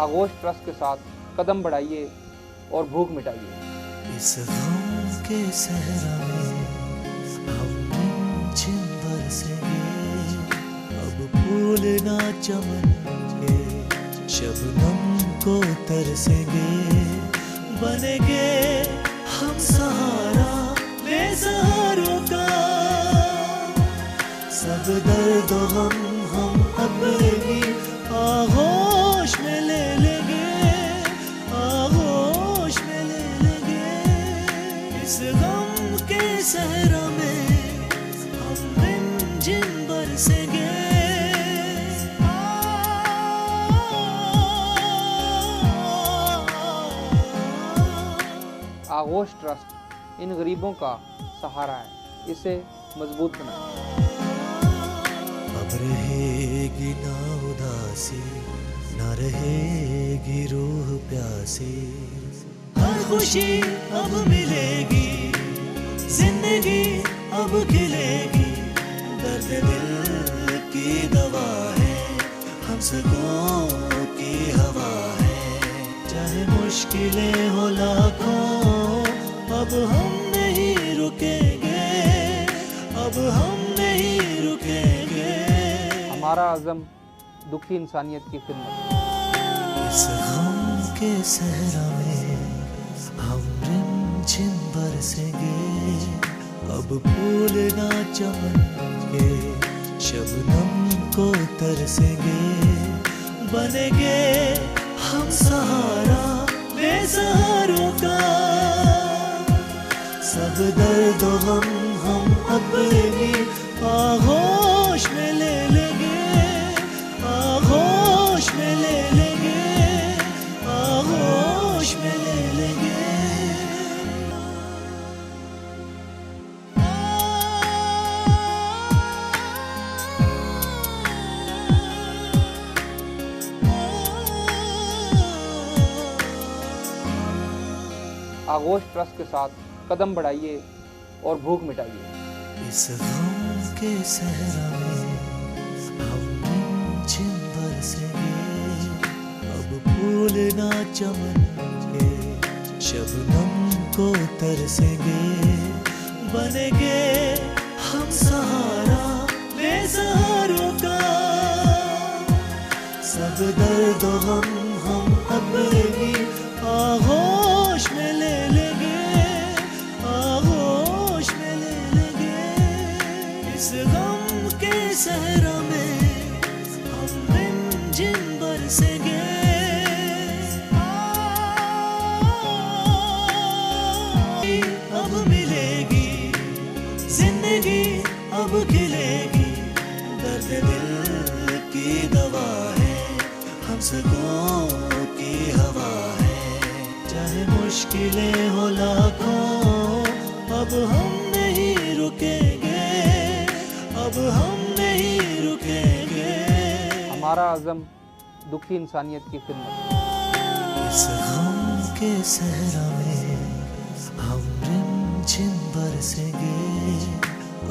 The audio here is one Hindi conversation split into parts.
आगोश ट्रस्ट के साथ कदम बढ़ाइए और भूख मिटाइए। इस गम के सहरा में हम छिन बरसेंगे, अब फूल ना चमन के शबनम को तरसेंगे, बनेंगे हम सहारा बेसहारों का। सब दर्द हम अपनी आगोश में ले लेंगे, आगोश में ले लेंगे। इस गम के सहरा में हम रिमझिम बरसेंगे। आगोश ट्रस्ट इन गरीबों का सहारा है, इसे मजबूत बनाएं। अब रहेगी ना उदासी, ना रहेगी रूह प्यासी, हर खुशी अब मिलेगी, जिंदगी अब खिलेगी। दर्द दिल की दवा है, हम सबकों की हवा है। चाहे मुश्किलें हो लाखों, अब हम नहीं रुकेंगे, अब हम नहीं रुकेंगे। हमारा अज़म दुखी इंसानियत की खिदमत। इस गम के सहरा में हम रिमझिम बरसेंगे, अब फूल ना चमन के शबनम को तरसेंगे, बनेंगे हम सहारा बेसहारों का। सब दर्द हम अपनी आगोश में ले लेंगे, आगोश में ले लेंगे, आगोश में ले लेंगे। आगोश ट्रस्ट के साथ कदम बढ़ाइए और भूख मिटाइए। इस गम के सहरा में हम रिमझिम बरसेंगे, अब फूल ना चमन के शबनम को तरसेंगे, बनेंगे हम सहारा बेसहारों का। सब दर्द हम अपनी आगोश में ले लेंगे, आगोश में ले लेंगे। इस गम के सहरा में हम रिमझिम बरसेंगे। अब मिलेगी, जिंदगी अब खिलेगी। दर्द दिल की दवा है, हम सबकों की हवा है। चाहे मुश्किलें हो लाखों, अब हम नहीं रुकेंगे, अब हम नहीं रुकेंगे। हमारा अज़म दुखी इंसानियत की खिदमत। इस गम के सहरा में हम रिमझिम बरसेंगे,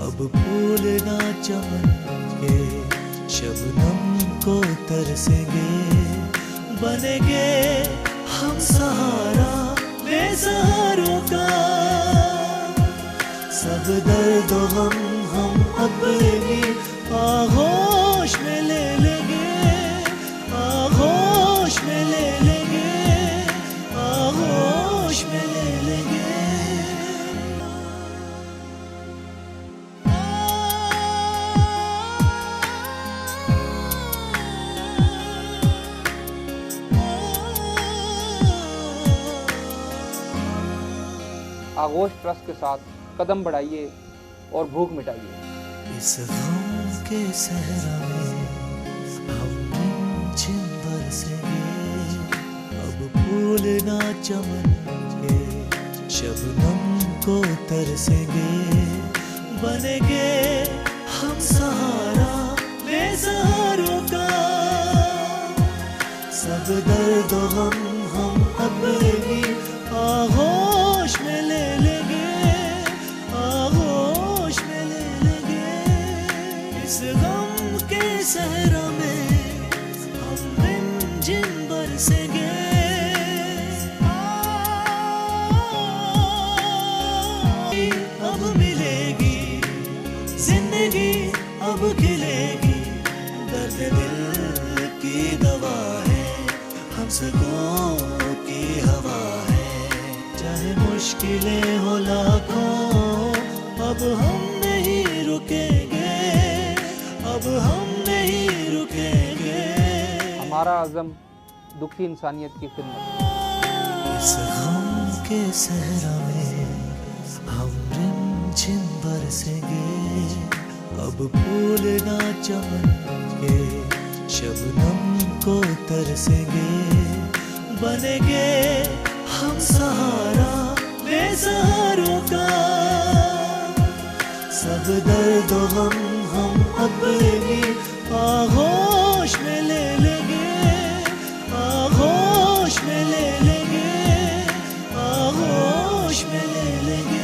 अब फूल ना चमन के शबनम को तरसेंगे, बनेंगे हम सहारा बेसहारों का। सब दर्द हम अपनी आगोश में ले लेंगे, आगोश में ले लेंगे, आगोश में ले लेंगे। आगोश ट्रस्ट के साथ कदम बढ़ाइए और भूख मिटाइए। इस गम के सहरा में हम रिमझिम बरसेंगे, अब फूल ना चमन के शबनम को तरसेंगे, बनेंगे हम सहारा बेसहारों का। सब दर्द हम अपनी आगोश में ले लेंगे, आगोश में ले लेंगे। इस गम के सहरा में हम रिमझिम बरसेंगे। खिलेगी, दर्द दिल की दवा है, हम सबकों की हवा है। चाहे मुश्किलें हो लाखों, अब हम नहीं रुकेंगे, अब हम नहीं रुकेंगे। हमारा अज़म दुखी इंसानियत की खिदमत। इस गम के सहरा में हम रिमझिम बरसेंगे, अब फूल ना चमन के शबनम को तरसेंगे। बनेंगे हम सहारा बेसहारों का, सब दर्द हम अपनी आगोश में ले लेंगे, आगोश में ले लेंगे, आगोश में ले लेंगे।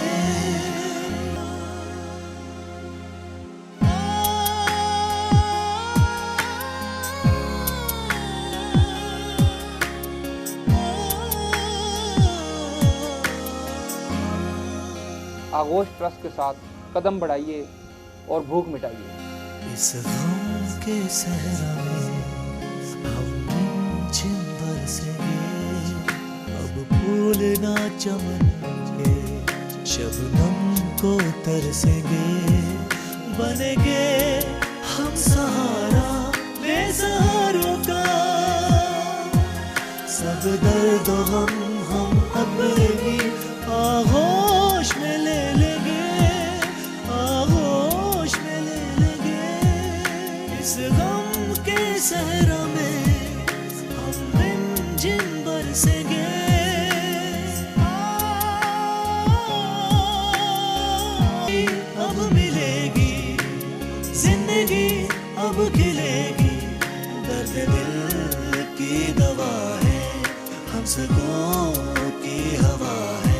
आगोश ट्रस्ट के साथ कदम बढ़ाइए और भूख मिटाइए। इस गम के सहरा में हम रिमझिम बरसेंगे, अब फूल ना चमन के शबनम को तरसेंगे। बनेंगे हम सहारा बेसहारों का, सब दर्द हम अपनी आगोश में ले लेंगे, आगोश में ले लेंगे। इस गम के सहरा में हम रिमझिम बरसेंगे, अब मिलेगी जिंदगी, अब खिलेगी, दर्द दिल की दवा है, हम सबकों की हवा है।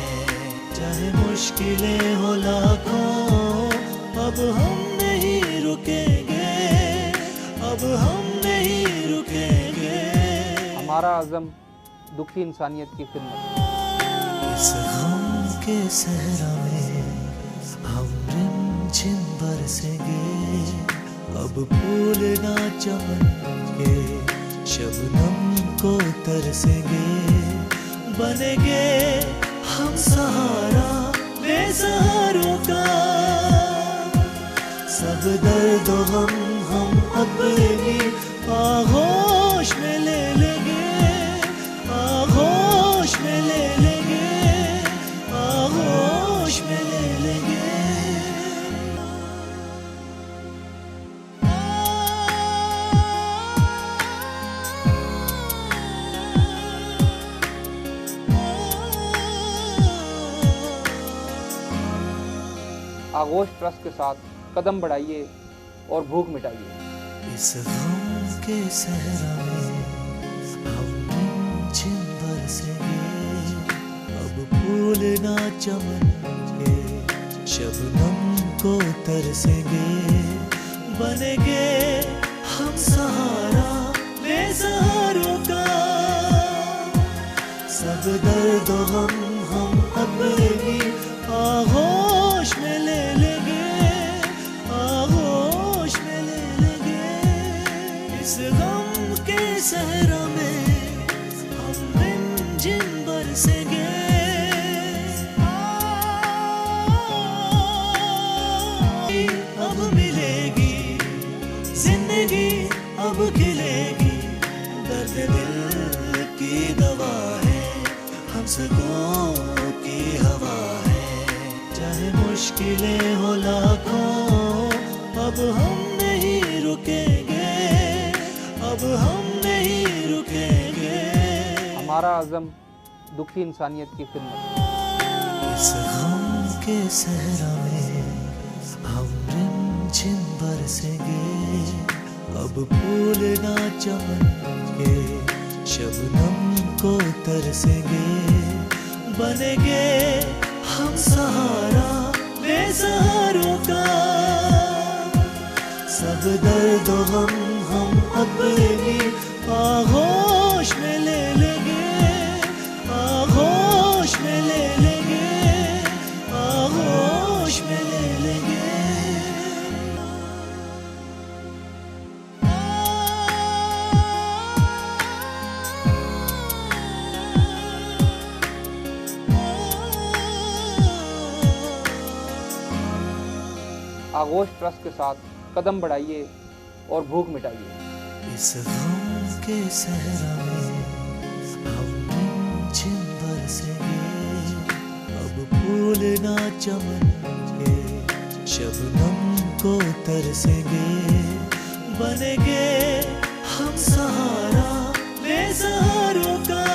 चाहे मुश्किलें हो लाखों, अब हम नहीं रुकेंगे, अब हम नहीं रुकेंगे। हमारा अज़म दुखी इंसानियत की खिदमत। इस गम के सहरा में हम रिमझिम बरसेंगे, अब फूल ना चमन के शबनम को तरसेंगे। बनेंगे हम सहारा बेसहारों का, सब दर्द हम अपनी आगोश में ले लेंगे, आगोश में ले लेंगे, आगोश में ले लेंगे। आगोश ट्रस्ट के साथ कदम बढ़ाइए और भूख मिटाइए। इस गम के सहरा में हम रिमझिम बरसेंगे, अब फूल ना चमन के शबनम को तरसेंगे। बनेंगे हम सहारा बेसहारों का, सब दर्द हम अपनी आगोश में ले लेंगे, आगोश में ले लेंगे। इस गम के सहरा में हम रिमझिम बरसेंगे, अब मिलेगी जिंदगी, अब खिलेगी, दर्द दिल की दवा है, हम सबकों की हवा है। चाहे मुश्किलें हो लाखों, अब हम नहीं रुकेंगे, अब हम नहीं रुकेंगे। हमारा अज़म दुखी इंसानियत की खिदमत। इस गम के सहरा में हम रिमझिम बरसेंगे, अब फूल ना चमन के शबनम को तरसेंगे। बनेंगे हम सहारा बेसहारों का, सब दर्द हम अपनी आगोश में ले लेंगे, आगोश में ले लेंगे, आगोश में ले लेंगे। आगोश ट्रस्ट के साथ कदम बढ़ाइए और भूख मिटाइए। इस गम के सहरा में हम रिमझिम बरसेंगे, अब फूल ना चमन के शबनम को तरसेंगे, बनेंगे हम सहारा बेसहारों का,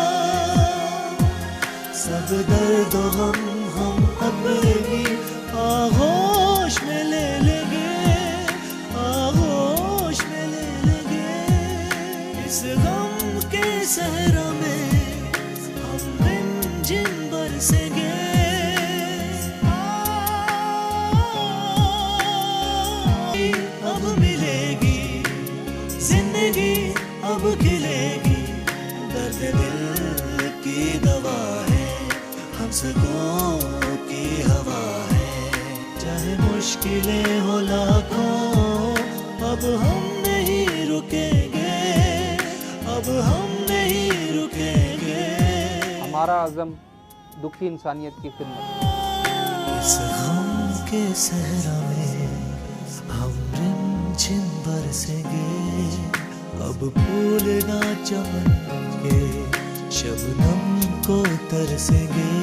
सब दर्द हम अपनी आगोश में ले लेंगे, आगोश में ले लेंगे। इस गम के सहरा में हम रिमझिम बरसेंगे, अब मिलेगी जिंदगी, अब खिलेगी, दर्द दिल की दवा है, हम सबकों की हवा है, चाहे मुश्किलें हो लाखों, अब हम नहीं रुकेंगे, अब हम नहीं रुकेंगे। हमारा अज़म दुखी इंसानियत की खिदमत। इस गम के सहरा में हम रिमझिम बरसेंगे, अब फूल ना चमन के शबनम को तरसेंगे,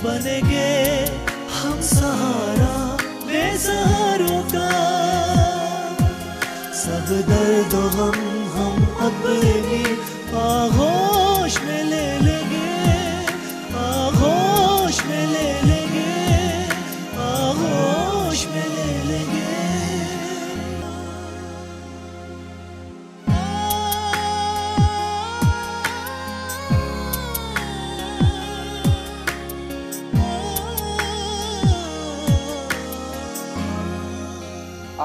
बनेंगे हम सहारा बेसहारों का, सब दर्द हम अपनी आगोश में ले लेंगे, आगोश में ले लेंगे, आगोश में ले लेंगे।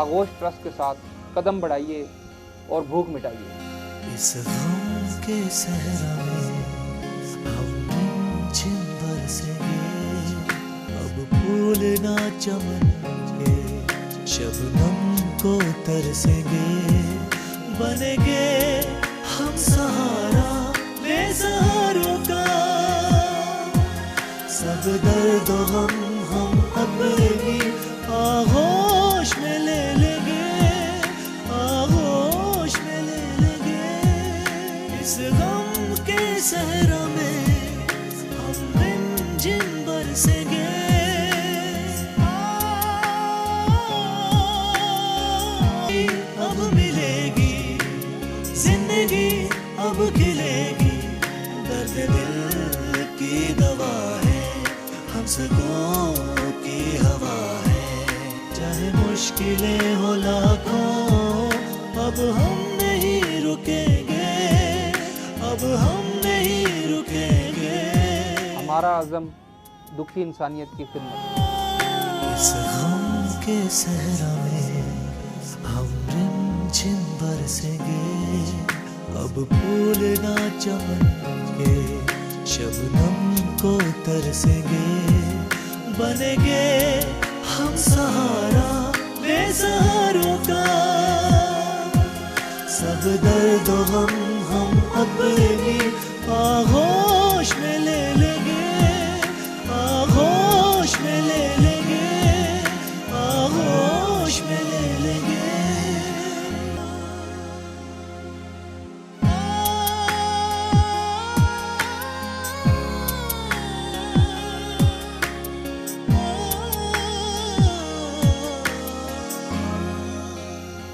आगोश ट्रस्ट के साथ कदम बढ़ाइए और भूख मिटाइए। इस गम के सहरा में हम रिमझिम बरसेंगे, अब फूल ना चमन के शबनम को तरसेंगे, बनेंगे हम सहारा बेसहारों का, सब दर्द हम अपनी आगोश में ले लेंगे, आगोश में ले लेंगे। इस गम के सहरा में हम रिमझिम बरसेंगे, अब मिलेगी जिंदगी, अब खिलेगी, दर्द दिल की दवा है, हम सबकों की हवा है, चाहे मुश्किलें हो लाखों, अब हम नहीं रुकेंगे, अब हम नहीं रुकेंगे। हमारा अज़म दुखी इंसानियत की खिदमत। इस गम के सहरा में हम रिमझिम बरसेंगे, अब फूल ना चमन के शबनम को तरसेंगे, बनेंगे हम सहारा बेसहारों का, सब दर्द हम अपनी आगोश में ले लेंगे, आगोश में ले लेंगे, आगोश में ले लेंगे।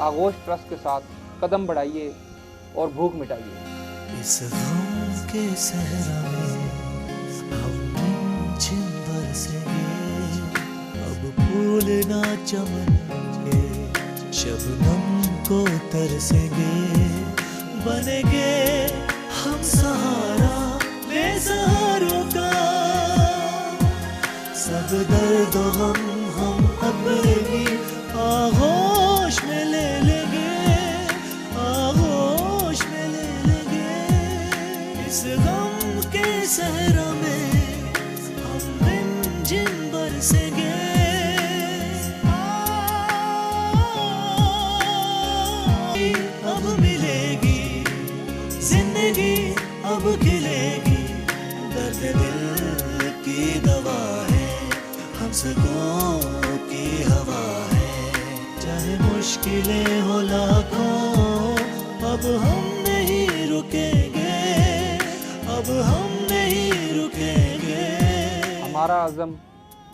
आगोश ट्रस्ट के साथ कदम बढ़ाइए और भूख मिटाइए। इस गम के सहरा में हम रिमझिम बरसेंगे, अब फूल ना चमन के शबनम को तरसेंगे, बनेंगे हम सहारा बेसहारों का, सब दर्द हम अपनी आगोश में ले लेंगे, आगोश में ले लेंगे। इस गम के सहरा में हम रिमझिम बरसेंगे, अब मिलेगी जिंदगी, अब खिलेगी, दर्द दिल की दवा है, हम सबकों की हवा है, मुश्किलें हो लाखों, अब हम नहीं रुकेंगे, अब हम नहीं रुकेंगे। हमारा अज़म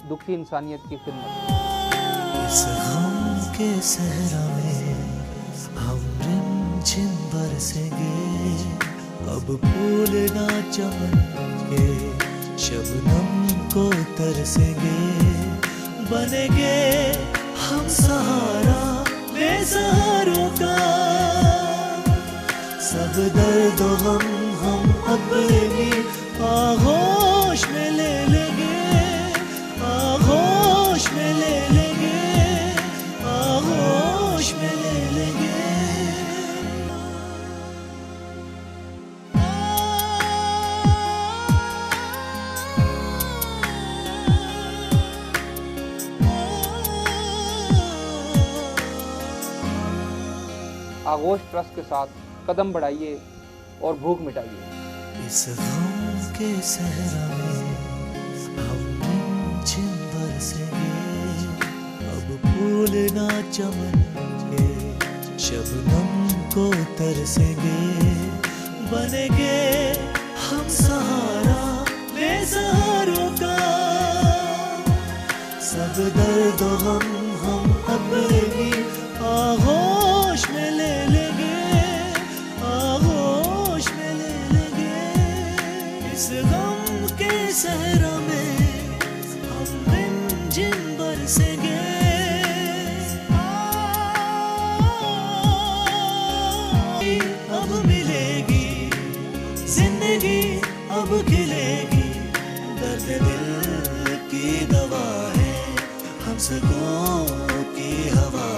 दुखी इंसानियत की खिदमत। इस गम के सहरा में हम रिमझिम बरसेंगे, अब फूल ना चमन के शबनम को तरसेंगे। बनेंगे हम सहारा बेसहारों का, सब दर्द हम अपनी आगोश में ले लेंगे, आगोश में ले लेंगे, आगोश में ले लेंगे। आगोश ट्रस्ट के साथ कदम बढ़ाइए और भूख मिटाइए। इस गम के सहरा में हम रिमझिम बरसेंगे, अब फूल ना चमन के शबनम को तरसेंगे। बनेंगे हम सहारा बेसहारों का, सब दर्द हम अपनी आगोश में ले लेंगे, आगोश में ले लेंगे। इस गम के सहरा में हम रिमझिम बरसेंगे। अब मिलेगी जिंदगी, अब खिलेगी, दर्द दिल की दवा है, हम सबको की हवा